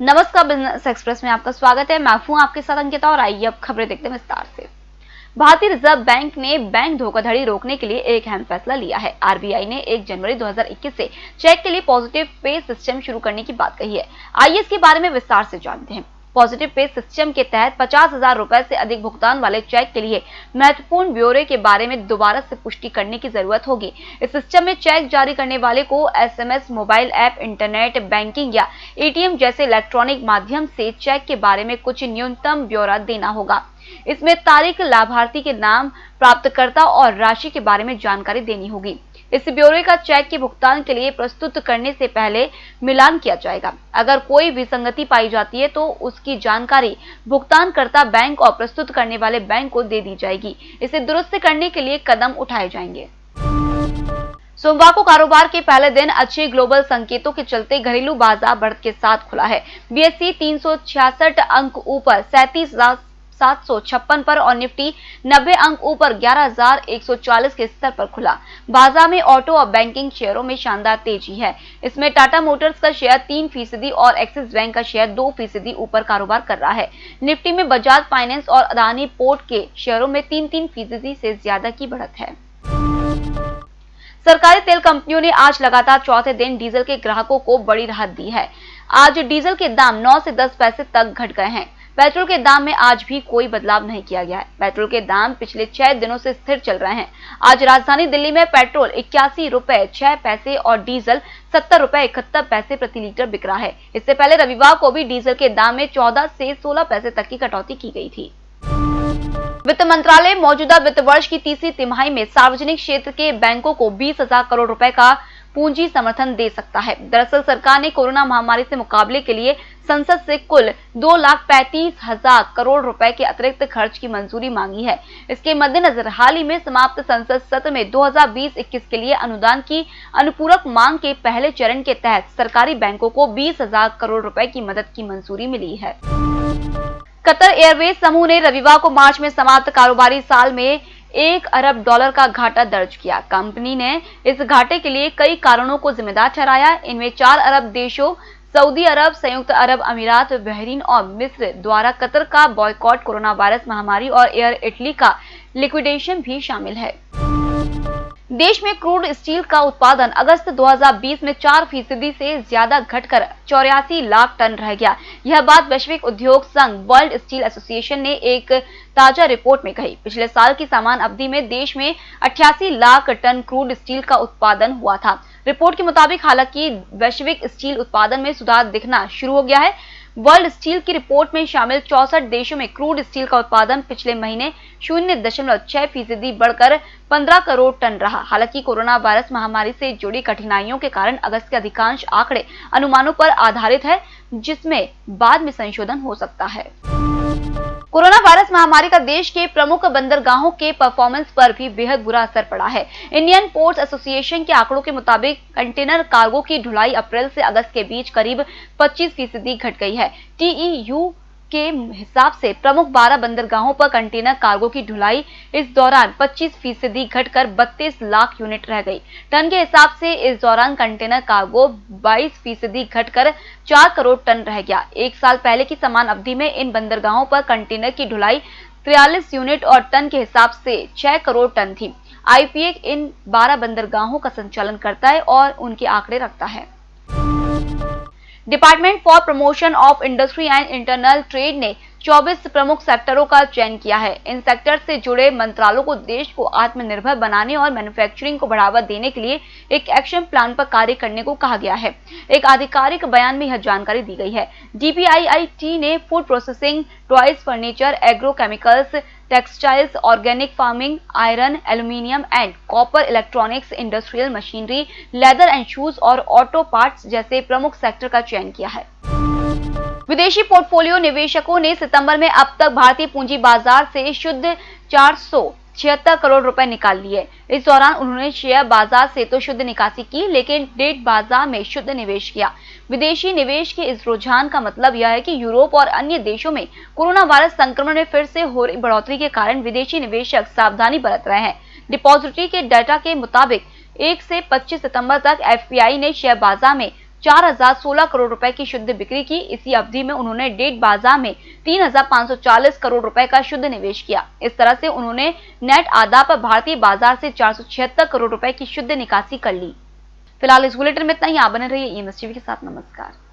नमस्कार, business express में आपका स्वागत है। मैं हूं आपके साथ अंकिता और आइए अब खबरें देखते हैं विस्तार से। भारतीय रिजर्व बैंक ने बैंक धोखाधड़ी रोकने के लिए एक अहम फैसला लिया है। आरबीआई ने 1 जनवरी 2021 से चेक के लिए पॉजिटिव पे सिस्टम शुरू करने की बात कही है। आइए इसके बारे में विस्तार से जानते हैं। पॉजिटिव पे सिस्टम के तहत 50,000 रुपए से अधिक भुगतान वाले चेक के लिए महत्वपूर्ण ब्यौरे के बारे में दोबारा से पुष्टि करने की जरूरत होगी। इस सिस्टम में चेक जारी करने वाले को SMS, mobile app, internet banking या एटीएम जैसे इलेक्ट्रॉनिक माध्यम से चेक के बारे में कुछ न्यूनतम ब्यौरा देना होगा। इसमें तारीख, लाभार्थी के नाम, प्राप्तकर्ता और राशि के बारे में जानकारी देनी होगी। इस ब्यौरे का चेक के भुगतान के लिए प्रस्तुत करने से पहले मिलान किया जाएगा। अगर कोई विसंगति पाई जाती है तो उसकी जानकारी भुगतानकर्ता बैंक और प्रस्तुत करने वाले बैंक को दे दी जाएगी। इसे दुरुस्त करने के लिए कदम उठाए जाएंगे। सोमवार को कारोबार के पहले दिन अच्छे ग्लोबल संकेतों के चलते घरेलू बाजार बढ़त के साथ खुला है। बीएसई 366 अंक ऊपर 37,756 पर और निफ्टी 90 अंक ऊपर 11,140 के स्तर पर खुला। बाजार में ऑटो और बैंकिंग शेयरों में शानदार तेजी है। इसमें टाटा मोटर्स का शेयर 3% और एक्सिस बैंक का शेयर 2% ऊपर कारोबार कर रहा है। निफ्टी में बजाज फाइनेंस और अदानी पोर्ट के शेयरों में 3% से ज्यादा की बढ़त है। सरकारी तेल कंपनियों ने आज लगातार चौथे दिन डीजल के ग्राहकों को बड़ी राहत दी है। आज डीजल के दाम 9 से 10 पैसे तक घट गए हैं। पेट्रोल के दाम में आज भी कोई बदलाव नहीं किया गया है। पेट्रोल के दाम पिछले 6 दिनों से स्थिर चल रहे हैं। आज राजधानी दिल्ली में पेट्रोल 81 रुपए 6 पैसे और डीजल 70 रुपए 71 पैसे प्रति लीटर बिक रहा है। इससे पहले रविवार को भी डीजल के दाम में 14 से 16 पैसे तक की कटौती की गई थी। वित्त मंत्रालय मौजूदा वित्त वर्ष की तीसरी तिमाही में सार्वजनिक क्षेत्र के बैंकों को 20,000 करोड़ रुपए का पूंजी समर्थन दे सकता है। दरअसल सरकार ने कोरोना महामारी से मुकाबले के लिए संसद से कुल 2,35,000 करोड़ रुपए के अतिरिक्त खर्च की मंजूरी मांगी है। इसके मद्देनजर हाल ही में समाप्त संसद सत्र में 2020-21 के लिए अनुदान की अनुपूरक मांग के पहले चरण के तहत सरकारी बैंकों को 20,000 करोड़ रुपए की मदद की मंजूरी मिली है। कतर एयरवेज समूह ने रविवार को मार्च में समाप्त कारोबारी साल में $1 अरब का घाटा दर्ज किया। कंपनी ने इस घाटे के लिए कई कारणों को जिम्मेदार ठहराया। इनमें 4 अरब देशों सऊदी अरब, संयुक्त अरब अमीरात, बहरीन और मिस्र द्वारा कतर का बॉयकॉट, कोरोना वायरस महामारी और एयर इटली का लिक्विडेशन भी शामिल है। देश में क्रूड स्टील का उत्पादन अगस्त 2020 में 4% से ज्यादा घटकर 84 लाख टन रह गया। यह बात वैश्विक उद्योग संघ वर्ल्ड स्टील एसोसिएशन ने एक ताजा रिपोर्ट में कही। पिछले साल की समान अवधि में देश में 88 लाख टन क्रूड स्टील का उत्पादन हुआ था। रिपोर्ट के मुताबिक हालांकि वैश्विक स्टील उत्पादन में सुधार दिखना शुरू हो गया है। वर्ल्ड स्टील की रिपोर्ट में शामिल 64 देशों में क्रूड स्टील का उत्पादन पिछले महीने 0.6% बढ़कर 15 करोड़ टन रहा। हालांकि कोरोना वायरस महामारी से जुड़ी कठिनाइयों के कारण अगस्त के अधिकांश आंकड़े अनुमानों पर आधारित है, जिसमें बाद में संशोधन हो सकता है। कोरोना वायरस महामारी का देश के प्रमुख बंदरगाहों के परफॉर्मेंस पर भी बेहद बुरा असर पड़ा है। इंडियन पोर्ट्स एसोसिएशन के आंकड़ों के मुताबिक कंटेनर कार्गो की ढुलाई अप्रैल से अगस्त के बीच करीब 25% घट गई है। टीईयू के हिसाब से प्रमुख 12 बंदरगाहों पर कंटेनर कार्गो की ढुलाई इस दौरान 25% घटकर 32 लाख यूनिट रह गई। टन के हिसाब से इस दौरान कंटेनर कार्गो 22% घटकर 4 करोड़ टन रह गया। एक साल पहले की समान अवधि में इन बंदरगाहों पर कंटेनर की ढुलाई 43 यूनिट और टन के हिसाब से 6 करोड़ टन थी। आईपीए इन 12 बंदरगाहों का संचालन करता है और उनके आंकड़े रखता है। Department for promotion of industry and internal trade ने 24 प्रमुख सेक्टरों का चयन किया है। इन सेक्टर से जुड़े मंत्रालयों को देश को आत्मनिर्भर बनाने और मैन्युफैक्चरिंग को बढ़ावा देने के लिए एक एक्शन प्लान पर कार्य करने को कहा गया है। एक आधिकारिक बयान में यह जानकारी दी गई है। डीपीआईआईटी ने food processing, toys, furniture, agrochemicals, textiles, organic farming, iron, aluminium and copper, electronics, industrial machinery, leather and shoes और ऑटो पार्ट्स जैसे प्रमुख सेक्टर का चयन किया है। विदेशी पोर्टफोलियो निवेशकों ने सितंबर में अब तक भारतीय पूंजी बाजार से शुद्ध 476 करोड़ रुपए निकाल लिए। इस दौरान उन्होंने शेयर बाजार से तो शुद्ध निकासी की, लेकिन डेट बाजार में शुद्ध निवेश किया। विदेशी निवेश के इस रुझान का मतलब यह है कि यूरोप और अन्य देशों में कोरोना वायरस संक्रमण में फिर से हो रही बढ़ोतरी के कारण विदेशी निवेशक सावधानी बरत रहे हैं। डिपॉजिटरी के डाटा के मुताबिक 1 से 25 सितंबर तक एफपीआई ने शेयर बाजार में 4016 करोड़ रुपए की शुद्ध बिक्री की। इसी अवधि में उन्होंने डेट बाजार में 3540 करोड़ रुपए का शुद्ध निवेश किया। इस तरह से उन्होंने नेट आधा पर भारतीय बाजार से 476 करोड़ रुपए की शुद्ध निकासी कर ली। फिलहाल इस बुलेटिन में इतना ही। आप बने रहिए EMS टीवी के साथ। नमस्कार।